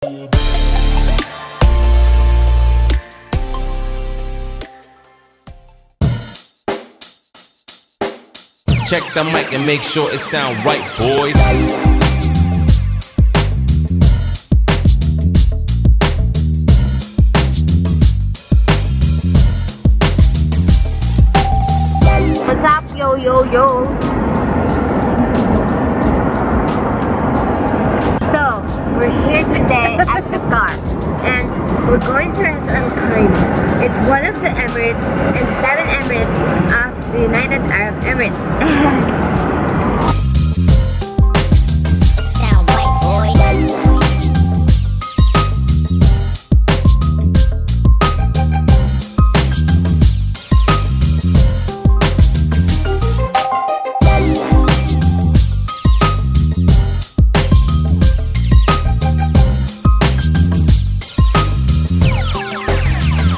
Check the mic and make sure it sound right, boys. What's up, yo, yo, yo? So, we're here today at the car, and we're going to Ras Al Khaimah. It's one of the Emirates and 7 Emirates of the United Arab Emirates.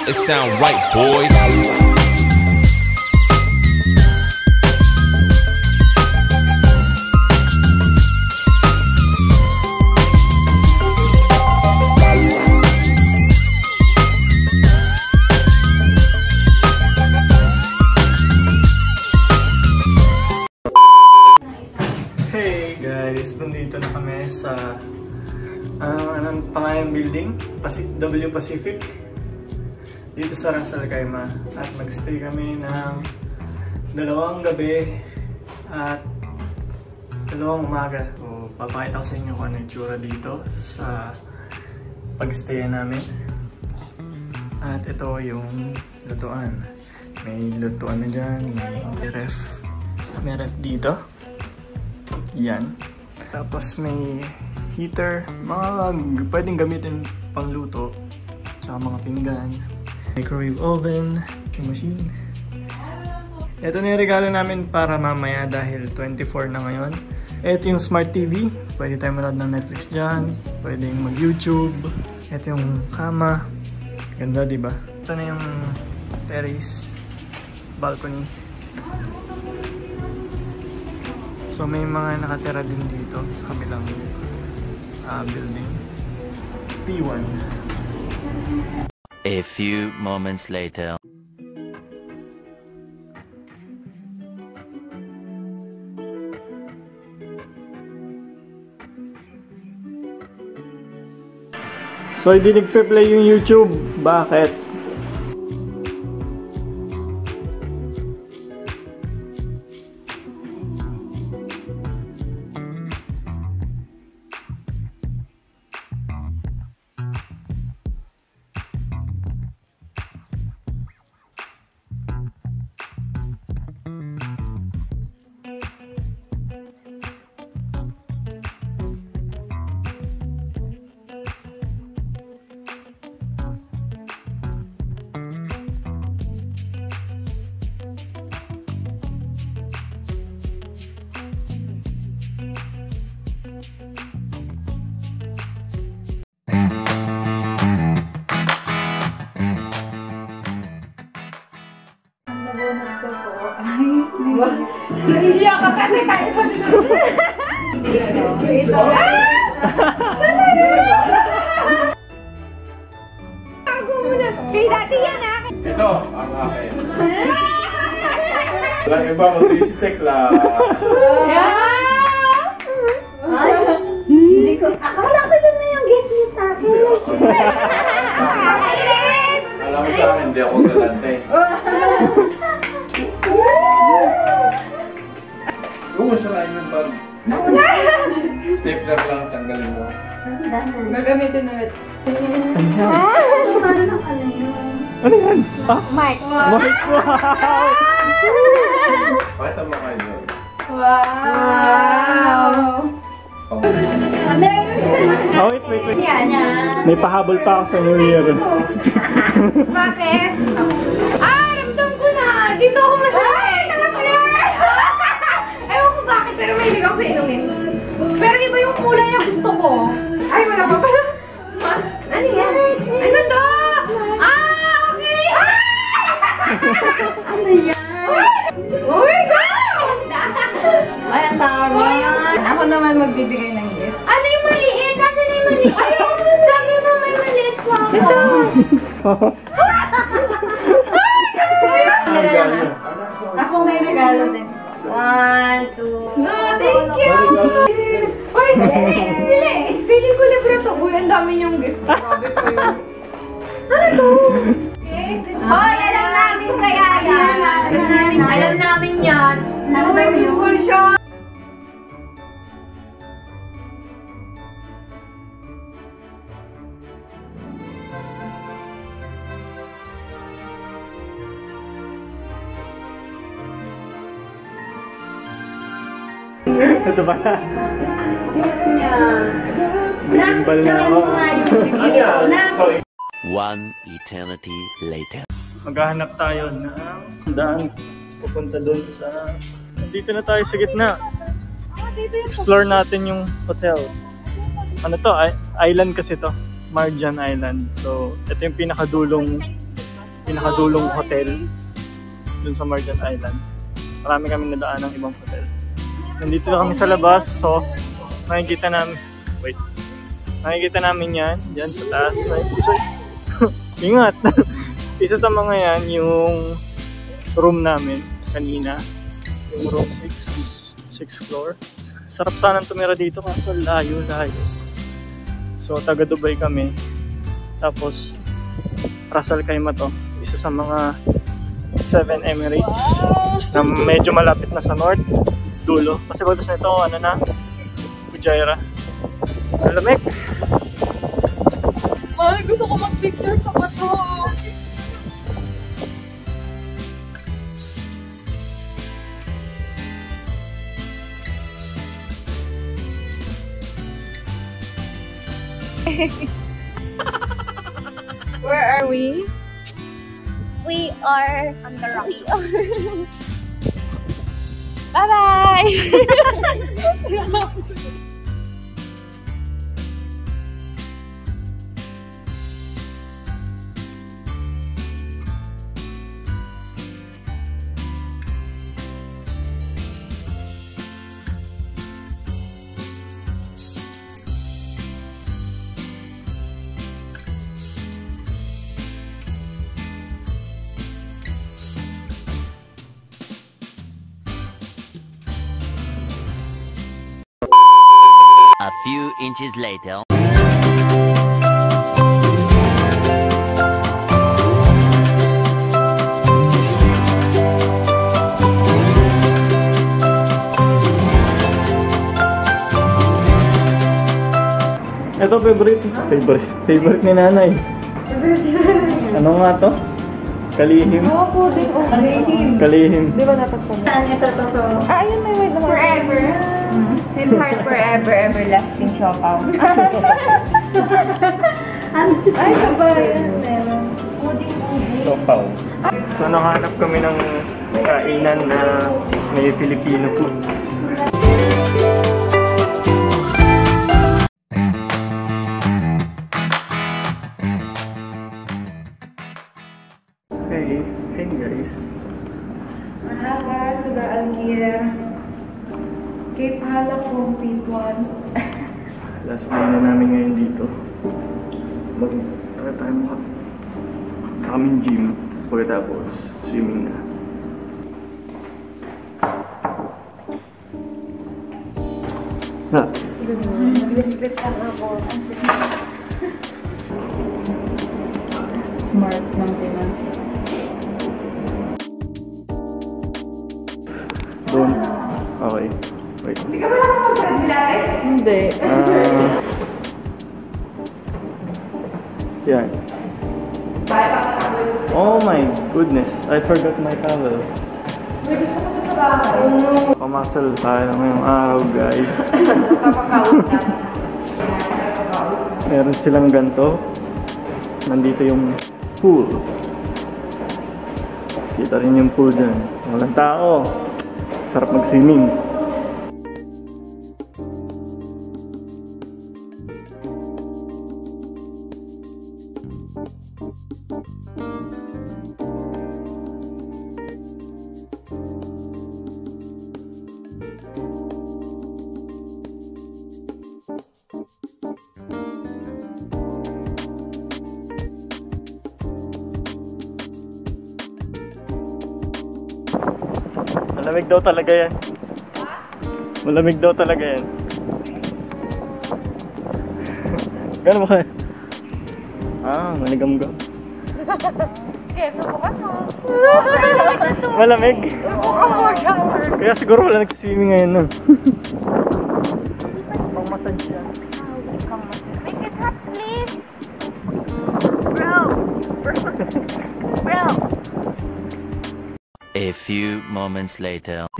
It sound right, boys. Hey guys, nandito na kami sa anong pangalan building? W Pacific. Dito sa Ras Al Khaimah, at mag-stay kami ng 2 gabi at 2 umaga. So, papakita ko sa inyo kung ano yung tsura dito sa pag-stayan namin. At ito yung lutuan. May lutuan na dyan, may ref dito. Yan. Tapos may heater, mga pwedeng gamitin pang luto, tsaka mga pinggan. Microwave oven, machine. Ito na yung regalo namin para mamaya dahil 24 na ngayon. Ito yung Smart TV. Pwede tayo manood ng Netflix dyan. Pwedeng mag-YouTube. Ito yung kama. Ganda, diba? Ito na yung terrace, balcony. So may mga nakatira din dito sa kabilang building. P1. A few moments later. So hindi nagpe-play yung YouTube. Bakit? Nahihiya ka kasi tayo sa ito. Tago mo na. Kay dati yan ha. Ito, ang akin. Walang iba ko si Tekla. Hindi ko. Akala ko yun na yung gift niya sa akin. Alam mo sa akin, hindi ako galante. Gusto na yung bag. Stapler lang, tanggalin mo. Gagamitin ulit. Ano yan? Ha? Mic. Mic. Pakita mo kayo doon. Wow! Oh, wait. May pahabol pa ako sa New Year. Bakit? Ramdam ko na! Dito ako masaya! Ewan ko bakit, pero mahilig ako sa inumin. Pero iba yung kulay na gusto ko. Ay, wala pa pala. Ano yan? Ano to? Okay! Ano yan? Oh my God! Ay, ang tama. Ako naman magbibigay ng gift. Ano yung maliit? Kasi na yung maliit? Ay, sabi Ako may regalo din. 1, 2, Thank you! Uy, dili! Feeling ko libre to. Uy, ang dami niyong gift. Grabe kayo. Ano to? Hoy, alam namin kaya yan. Alam namin yan. Doing impulsion. Ito ba na? Gimbal na ako. One eternity later. Maghahanap tayo ng daan pupunta doon sa... Dito na tayo sa gitna. Explore natin yung hotel. Ano to? Island kasi to. Marjan Island. So, ito yung pinakadulong hotel dun sa Marjan Island. Marami kami nadaan ng ibang hotel. Nandito na kami sa labas, so makikita namin yan, dyan sa taas. Ingat! Isa sa mga yan, yung room namin kanina, yung room 6th floor. Sarap sanang tumira dito kaso layo. So taga Dubai kami, tapos Ras Al Khaimah to, isa sa mga 7 Emirates na medyo malapit na sa north dulo. Kasi bagus nito, ano na, Fujairah. Malamig. Mahal, gusto ko mag-picture sa bato. Where are we? We are on the rock. Bye-bye! A few inches later. Ito favorite ni nanay. Ano nga to? Kalihim. Oo, pudding. Oh, Kalihim. Di ba dapat pa? Ito. Ayun, may wait naman. Forever. Sweetheart forever, everlasting siopaw. Ay, kabayan. Sopaw. So nakahanap kami ng kainan na may Filipino foods. Hey guys. Mahaba sa Algier. Cape Hala po, P1. Last night na namin ngayon dito. Tayo mo kaming gym. Tapos pagkatapos, swimming na. Ha? Smart ng Pinas. Doon. Okay. Wait. Hindi ka ba nakapag-live? Hindi. Yan. Oh my goodness. I forgot my towel. May gusto ko sa bahay. Pamasal tayo ngayong araw guys. Kapakawin na. Meron silang ganito. Nandito yung pool. Kita rin yung pool dyan. Walang tao. Sarap mag-swimming. Malamig daw talaga yan. Malamig daw talaga yan. Gano'n ba kayo? Maligam-gam. Okay, subukan mo. Malamig? Subukan mo, shower. Kaya siguro wala nag-swimming ngayon, no? Pang-massage yan. Make it hot, please. Bro. A few moments later.